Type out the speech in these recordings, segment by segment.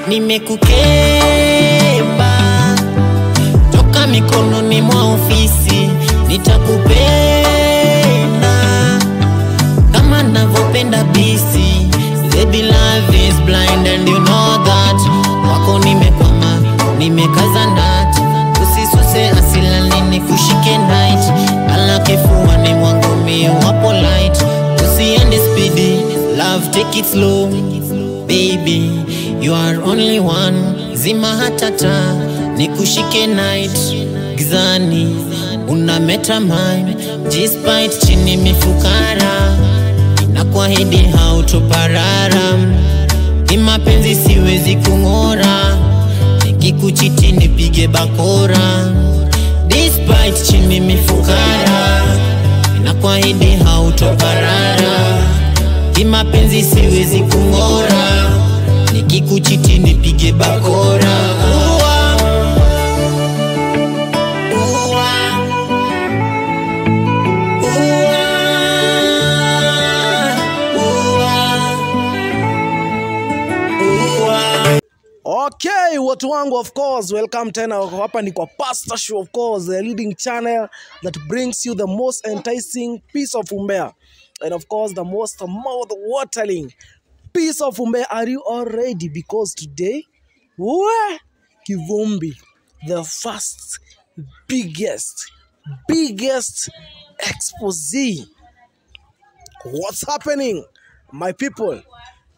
nimekukeba toka mikononi mwa ofisi, nitakupenda kama navyopenda bisi. Baby, love is blind and you know that. Wako nimekwama, nimekaza ndati, usisuse asila nini kushike night. Ala kifuani mwangu mie wapo light, usiende speedy, love take it slow. Baby, you are only one, zima hatata, nikushike night. Gizani, unameta mine, despite chini mifukara, nakuahidi hautoparara. Mapenzi siwezi kungora, nikikuchiti nipige bakora. Despite chini mifukara, nakuahidi hautoparara. Mapenzi siwezi kungora, nikikuchiti nipige bakora. Okay, watu wangu, of course, welcome tena. Hapa ni kwa Pastor Show, of course, the leading channel that brings you the most enticing piece of umbea, and of course the most mouth-watering piece of umbea. Are you all ready? Because today, Kivumbi, the first biggest Exposeee. What's happening, my people?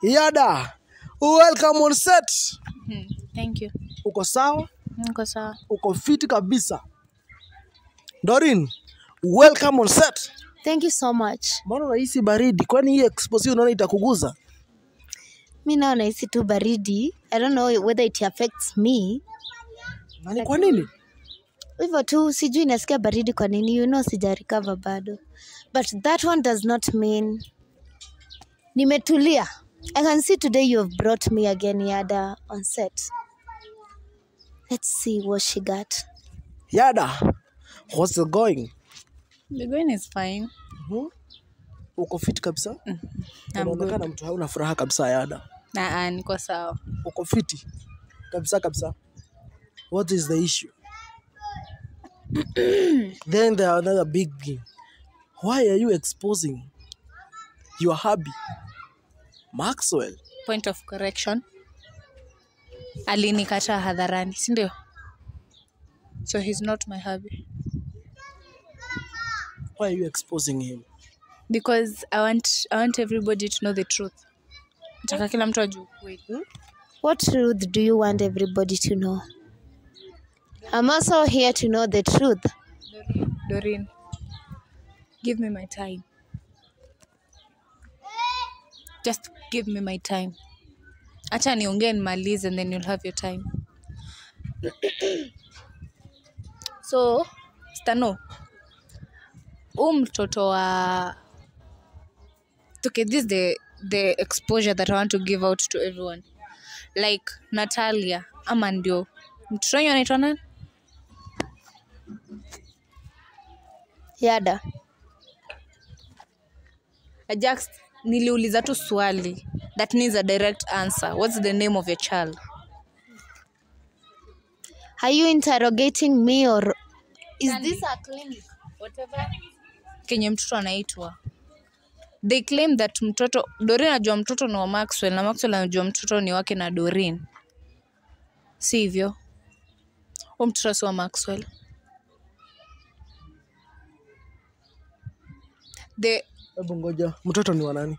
Yada, welcome on set. Thank you. Uko sawa? Niko sawa. Uko fiti kabisa. Doreen, welcome on set. Thank you so much. Mbona unahisi baridi? Kwani hii Exposeee unaona itakuguza? Mimi naona hisi tu baridi. I don't know whether it affects me. Nani kwa nini? Hivyo tu sijui nasikia baridi kwa nini. You know sija recover bado. But that one does not mean nimetulia. I can see today you have brought me again, Yada, on set. Let's see what she got. Yada, what's it going? The going is fine. Uko fiti kabisa? Unaonekana mtu hauna furaha kabisa, Yada. Niko sawa. Uko fiti kabisa. What is the issue? Then there are another big game. Why are you exposing your hubby, Maxwell? Point of correction. Alinikata hadharani, si ndio? So he's not my hubby. Why are you exposing him? Because I want everybody to know the truth. Nataka kila mtu ajue kweli. What truth do you want everybody to know? I'm also here to know the truth. Doreen, give me my time. Just give me my time. Acha niongee nimalize and then you'll have your time. So, Stano. Mtoto wa... Okay, this is the exposure that I want to give out to everyone. Like Natalia, ama ndio. Mtoto wenye anaitwa nani? Yada. Ajax, niliuliza tu swali. That needs a direct answer. What's the name of your child? Are you interrogating me or is this a clinic? Whatever. Kenye mtoto anaitwa. They claim that mtoto, Doreen anajua mtoto ni wa Maxwell na Maxwell anajua mtoto ni wake na Doreen. Si hivyo? Mtoto si wa Maxwell. Hebu ngoja, mtoto ni wa nani?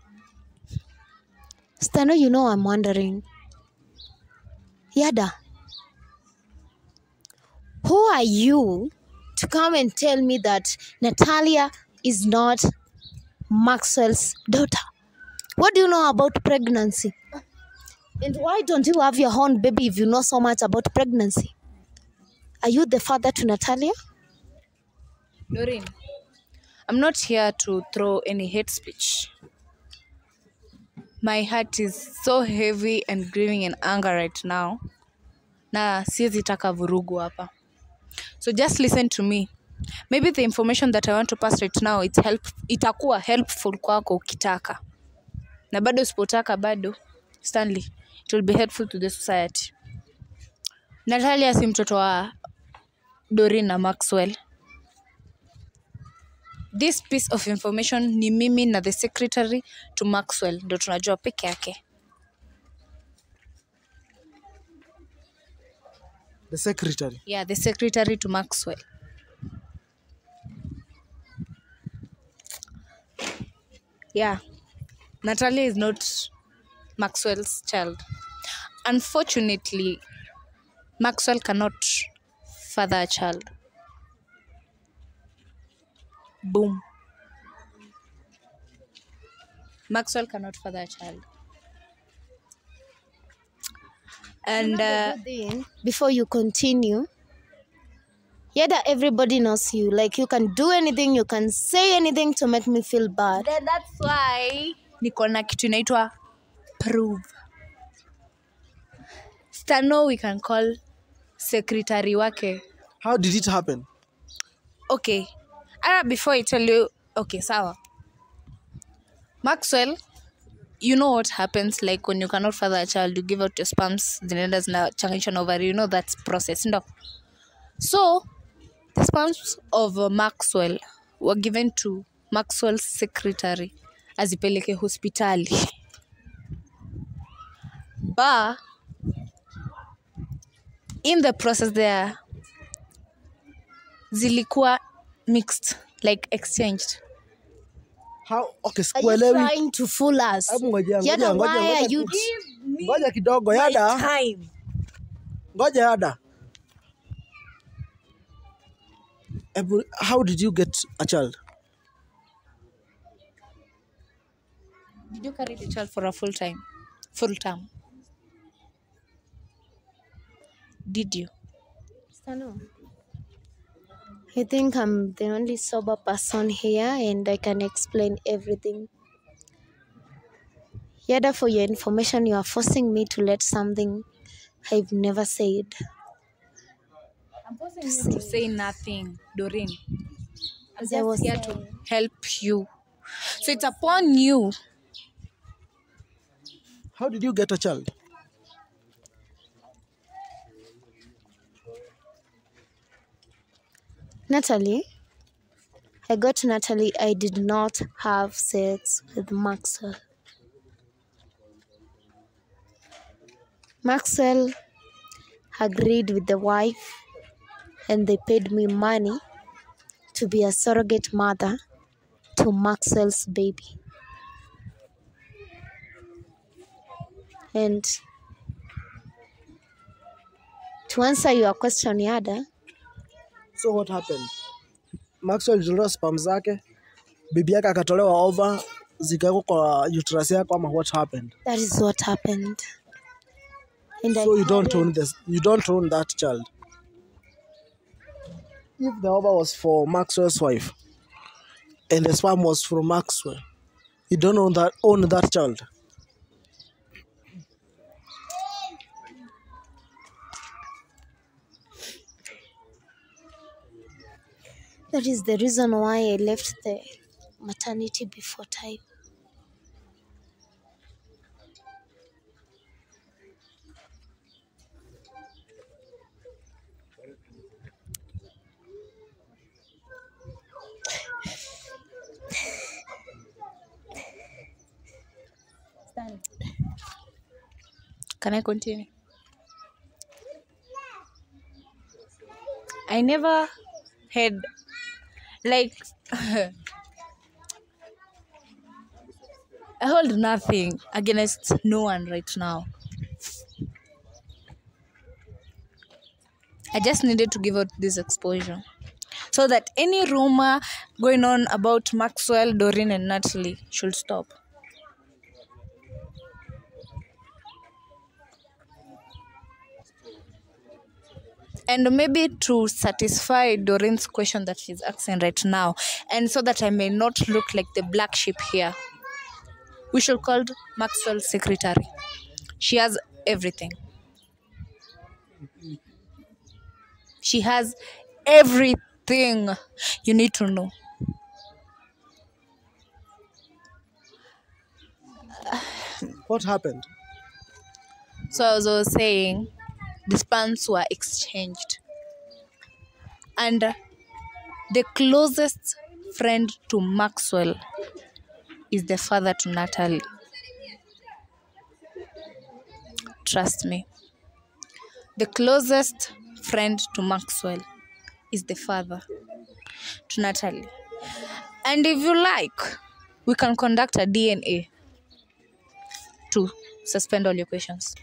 Stano, you know I'm wondering. Yada. Who are you to come and tell me that Natalia is not Maxwell's daughter? What do you know about pregnancy? And why don't you have your own baby if you know so much about pregnancy? Are you the father to Natalia? Doreen, I'm not here to throw any hate speech. My heart is so heavy and grieving in anger right now. Na siwezi taka vurugu hapa. So just listen to me. Maybe the information that I want to pass right now, itakuwa helpful kwako ukitaka. Na bado usipotaka bado, Stanley, it will be helpful to the society. Natalia si mtoto wa Doreen na Maxwell. This piece of information ni mimi na the secretary to Maxwell ndo tunajua peke yake. The secretary. Yeah, the secretary to Maxwell. Yeah, Natalia is not Maxwell's child. Unfortunately, Maxwell cannot father a child. Boom. Maxwell cannot father a child. And Another good thing, before you continue, that everybody knows you. Like, you can do anything, you can say anything to make me feel bad. then that's why niko na kitu inaitwa prove. Stano we can call secretary wake. How did it happen? Okay. Before I tell you, okay, sawa. Maxwell, you know what happens like when you cannot father a child, you give out your sperms, zinaenda zinachanganyishwa na ovary, you know that's process, no? So, the sperms of Maxwell were given to Maxwell's secretary azipeleke hospitali. But in the process there, zilikuwa mixed, like exchanged. How? Okay, Are you sikuelewi. trying to fool us? Hebu ngoja, Yada, ngoja, why are ngoja, you... ngoja kidogo, Yada. Time. Ngoja, Yada. How did you get a child? Did you carry the child for a full term? Did you? Stano, I think I'm the only sober person here and I can explain everything. Yada, for your information, you are forcing me to let something I've never said. I'm forcing you to say nothing, Doreen. I'm As I was just here saying. to help you. So it's upon you. How did you get a child? Natalie, I got Natalie. I did not have sex with Maxwell. Maxwell agreed with the wife and they paid me money to be a surrogate mother to Maxwell's baby. And to answer your question, Yada, So what happened? Maxwell alitolewa sperm zake, bibi yake akatolewa over, zikawekwa kwa uterus yako, ama what happened? that is what happened. And So you don't carried- own this. You don't own that child. If the over was for Maxwell's wife, and the sperm was from Maxwell, you don't own that child. That is the reason why I left the maternity before time. Can I continue? I never had like I hold nothing against no one right now. I just needed to give out this exposure so that any rumor going on about Maxwell, Doreen, and Natalie should stop. And maybe to satisfy Doreen's question that she's asking right now, and so that I may not look like the black sheep here, we should call Maxwell's secretary. She has everything. She has everything you need to know. What happened? So as I was saying, the sperms were exchanged. And the closest friend to Maxwell is the father to Natalie. Trust me. The closest friend to Maxwell is the father to Natalie. And if you like, we can conduct a DNA to suspend all your questions.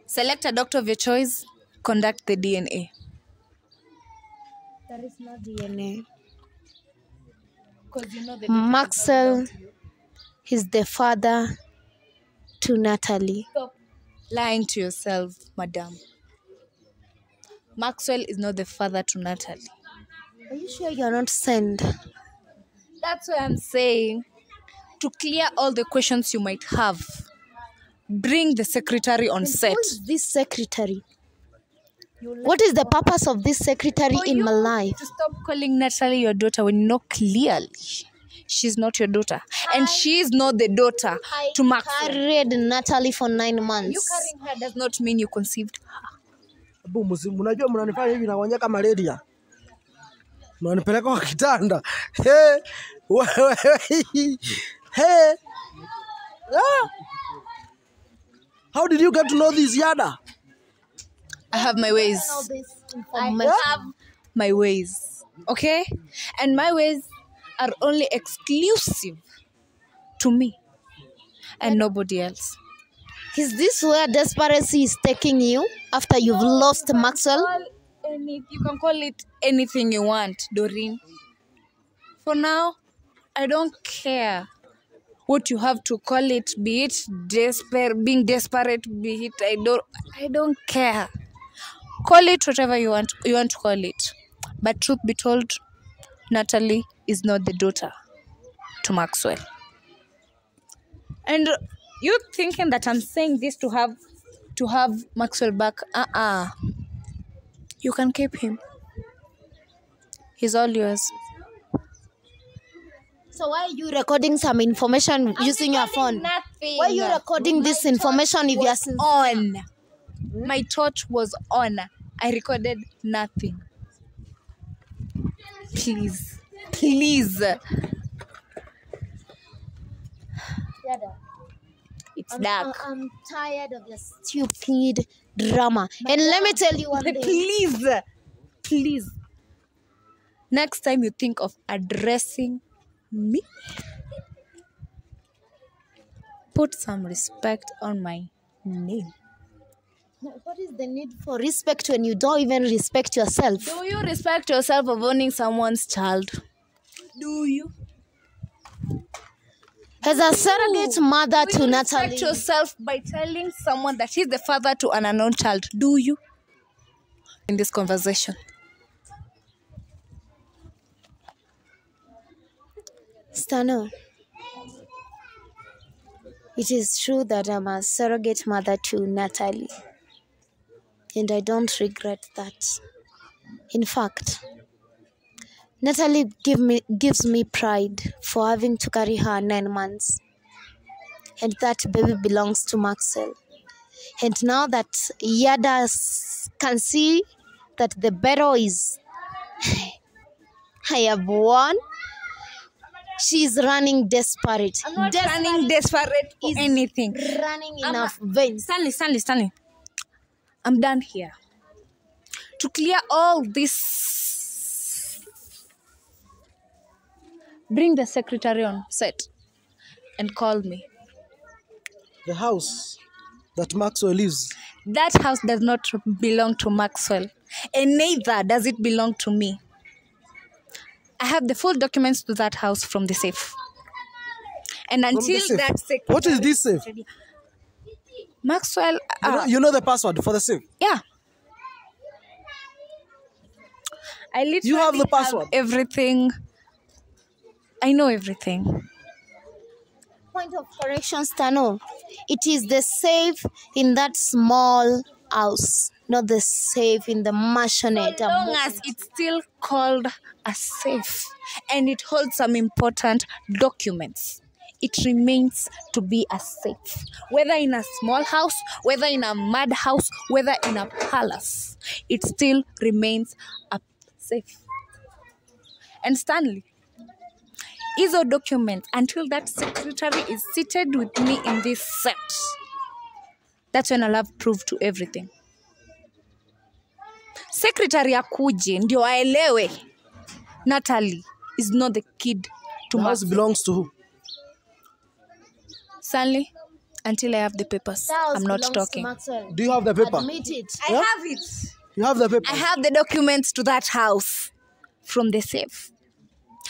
Select a doctor of your choice, conduct the DNA. There is no DNA. Because you know the Maxwell is the father to Natalie. Stop lying to yourself, madam. Maxwell is not the father to Natalie. Are you sure you're not sent? That's why I'm saying, to clear all the questions you might have, bring the secretary on set. Who is this secretary? What is the purpose of this secretary For in you my life? to stop calling Natalie your daughter when you know clearly she's not your daughter. And she is not the daughter to Maxwell. Carried Natalie for 9 months. You carrying her does not mean you conceived her. Abu mnajua mnanifanya hivi naonyesha malaria. Mnanipeleka kwa kitanda. Hey. Hey. Ah. How did you get to know this Yada? I have my ways. I have my ways. Okay? And my ways are only exclusive to me and nobody else. Is this where desperacy is taking you after you've lost Maxwell? You can call it anything you want, Doreen. For now, I don't care what you have to call it, be it being desperate, be it I don't care. Call it whatever you want to call it. But truth be told, Natalie is not the daughter to Maxwell. And you thinking that I'm saying this to have Maxwell back? You can keep him. He's all yours. So why are you recording some information using your phone? Nothing. Why are you recording this information if you're on? My torch was on. I recorded nothing. Please. It's dark. I'm tired of your stupid drama. And let me tell you one thing. Please. Next time you think of addressing me, put some respect on my name. What is the need for respect when you don't even respect yourself? Do you respect yourself of owning someone's child? Do you? As a surrogate mother Do to you Natalie. respect yourself by telling someone that he's the father to an unknown child? Do you? In this conversation. Stano, it is true that I'm a surrogate mother to Natalie. And I don't regret that. In fact, Natalie gives me pride for having to carry her 9 months. And that baby belongs to Maxwell. And now that Yada can see that the battle is I have won, she's running desperate. I'm not running desperate for anything. Running in her veins. Stanley. I'm done here. To clear all this, bring the secretary on set and call me. The house that Maxwell lives. That house does not belong to Maxwell, and neither does it belong to me. I have the full documents to that house from the safe. And until safe? that secretary... What is this safe? Maxwell... You know the password for the safe? Yeah. I literally You have the password? Everything. I know everything. Point of correction, Stano. It is the safe in that small house, not the safe in the mansionette. As long as it's still called a safe and it holds some important documents. it remains to be a safe. Whether in a small house, whether in a mud house, whether in a palace, it still remains a safe. And Stanley, hizo documents, until that secretary is seated with me in this set, that's when I'll have proof to everything. Secretary akuje ndio aelewe Natalie is not the kid to The house Maxwell. belongs to who? Stanley, until I have the papers, The house I'm not belongs to talking. Maxwell. Do you have the paper? Admit it. I Yeah? have it. You have the paper. I have the documents to that house from the safe.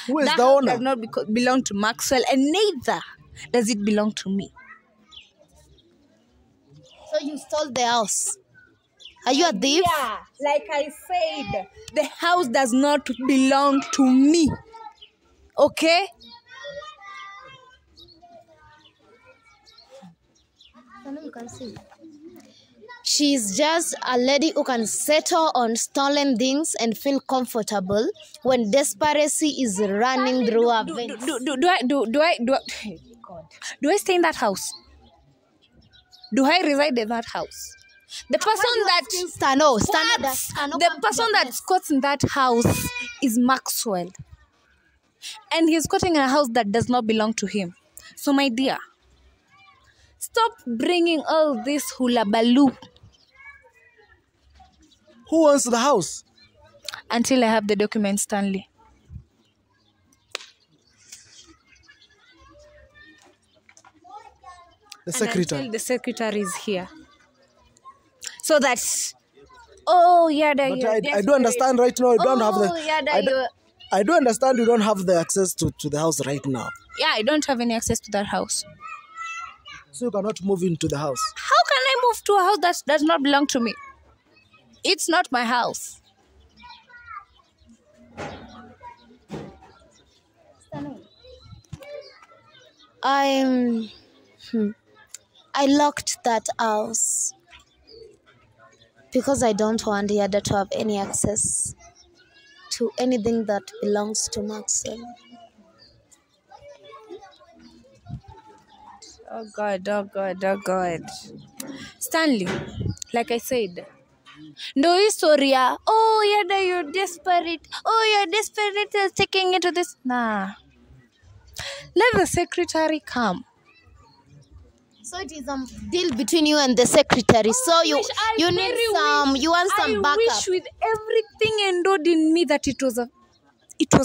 Who is That the house owner? does not belong to Maxwell, and neither does it belong to me. So you stole the house. Are you a thief? Yeah, like I said, the house does not belong to me. Okay? You can see. She's just a lady who can settle on stolen things and feel comfortable when desperation is running through her veins. Do I stay in that house? Do I reside in that house? The person that the person that squats in that house is Maxwell, and he's squatting in a house that does not belong to him. So, my dear, stop bringing all this hula baloo Who owns the house? until I have the documents, Stanley. The And secretary. until the secretary is here, so that But I do understand right now. You don't have the. I do understand you don't have the access to the house right now. Yeah, I don't have any access to that house. So you cannot move into the house. How can I move to a house that does not belong to me? It's not my house. I locked that house because I don't want the other to have any access to anything that belongs to Maxwell. Oh God, oh God, oh God. Stanley, like I said, no historia. Oh, yeah, you're desperate. Oh, you're desperate is taking it to this. Nah. Let the secretary come. So it is a deal between you and the secretary. So you want some backup. I wish with everything endowed in me that it was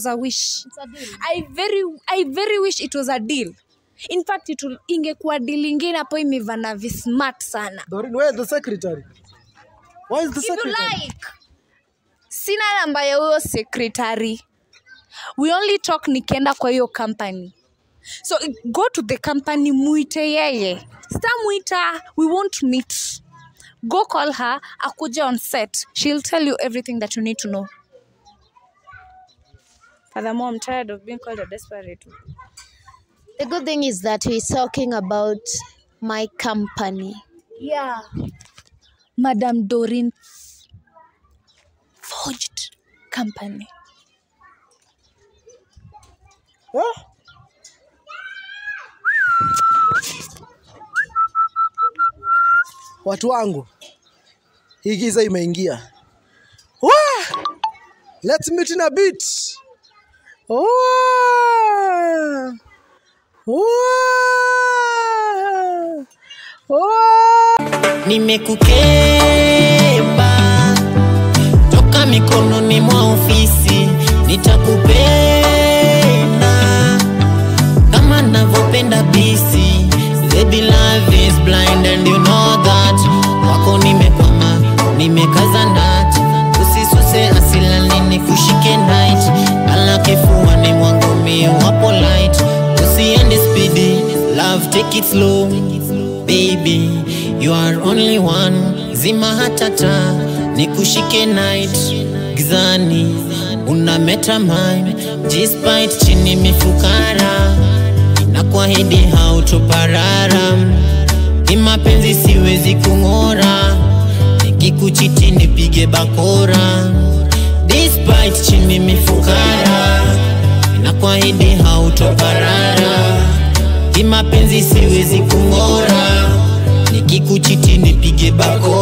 a wish. It's a deal. I very wish it was a deal. In fact, ingekuwa deal ingine hapo imeva na vismart sana. Doreen, where is the secretary? Why is the If you secretary? like, sina namba ya huyo secretary. We only talk nikienda kwa hiyo company. So go to the company, muite yeye. Stamuita, we won't meet. Go call her, akuje on set. She'll tell you everything that you need to know. Furthermore, I'm tired of being called a desperate. The good thing is that we're talking about my company. Yeah. Madam Doreen forged company. Huh? Watu wangu, hii giza imeingia. Wah! Let's meet in a bit. Wah! Wah! Wah! Nimekukeba toka mikononi mwa ofisi, nitakupenda kama navyopenda bisi. Baby, love is blind and you know that. Wako nimekwama, nimekaza ndati, usisuse asila nini kushike night. Ala kifuani mwangu mi wapo light, usiende speedy, love take it slow. Baby, you are only one, zima hatata, nikushike night. Gizani, unameta mine, despite chini mifukara. Nakuahidi hautoparara, kimapenzi siwezi kung'ora, nikikuchiti nipige bakora. Despite chini mifukara, nakuahidi hautoparara, kimapenzi siwezi kungora, nikikuchiti nipige bakora.